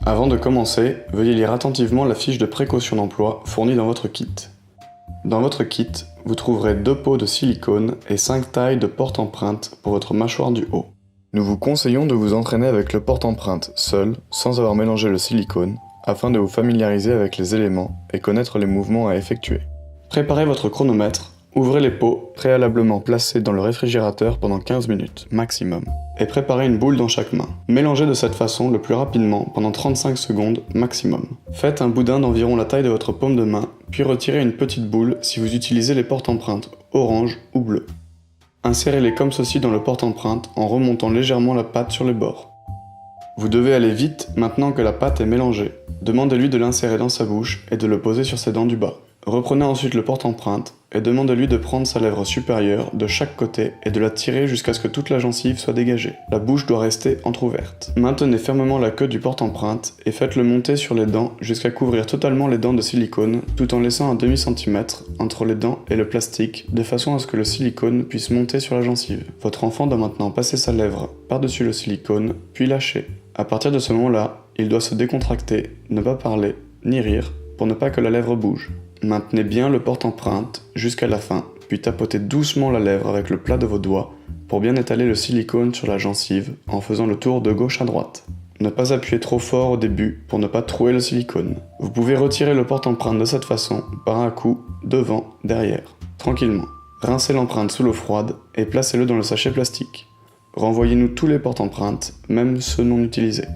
Avant de commencer, veuillez lire attentivement la fiche de précaution d'emploi fournie dans votre kit. Dans votre kit, vous trouverez 2 pots de silicone et 5 tailles de porte-empreinte pour votre mâchoire du haut. Nous vous conseillons de vous entraîner avec le porte-empreinte seul, sans avoir mélangé le silicone, afin de vous familiariser avec les éléments et connaître les mouvements à effectuer. Préparez votre chronomètre, ouvrez les pots préalablement placés dans le réfrigérateur pendant 15 minutes maximum, et préparez une boule dans chaque main. Mélangez de cette façon le plus rapidement pendant 35 secondes maximum. Faites un boudin d'environ la taille de votre paume de main, puis retirez une petite boule si vous utilisez les porte-empreintes orange ou bleu. Insérez-les comme ceci dans le porte-empreinte en remontant légèrement la pâte sur les bords. Vous devez aller vite maintenant que la pâte est mélangée. Demandez-lui de l'insérer dans sa bouche et de le poser sur ses dents du bas. Reprenez ensuite le porte-empreinte et demandez-lui de prendre sa lèvre supérieure de chaque côté et de la tirer jusqu'à ce que toute la gencive soit dégagée. La bouche doit rester entrouverte. Maintenez fermement la queue du porte-empreinte et faites-le monter sur les dents jusqu'à couvrir totalement les dents de silicone tout en laissant un demi-centimètre entre les dents et le plastique de façon à ce que le silicone puisse monter sur la gencive. Votre enfant doit maintenant passer sa lèvre par-dessus le silicone puis lâcher. À partir de ce moment-là, il doit se décontracter, ne pas parler, ni rire, pour ne pas que la lèvre bouge. Maintenez bien le porte-empreinte jusqu'à la fin, puis tapotez doucement la lèvre avec le plat de vos doigts pour bien étaler le silicone sur la gencive en faisant le tour de gauche à droite. Ne pas appuyer trop fort au début pour ne pas trouer le silicone. Vous pouvez retirer le porte-empreinte de cette façon, par un coup, devant, derrière, tranquillement. Rincez l'empreinte sous l'eau froide et placez-le dans le sachet plastique. Renvoyez-nous tous les porte-empreintes, même ceux non utilisés.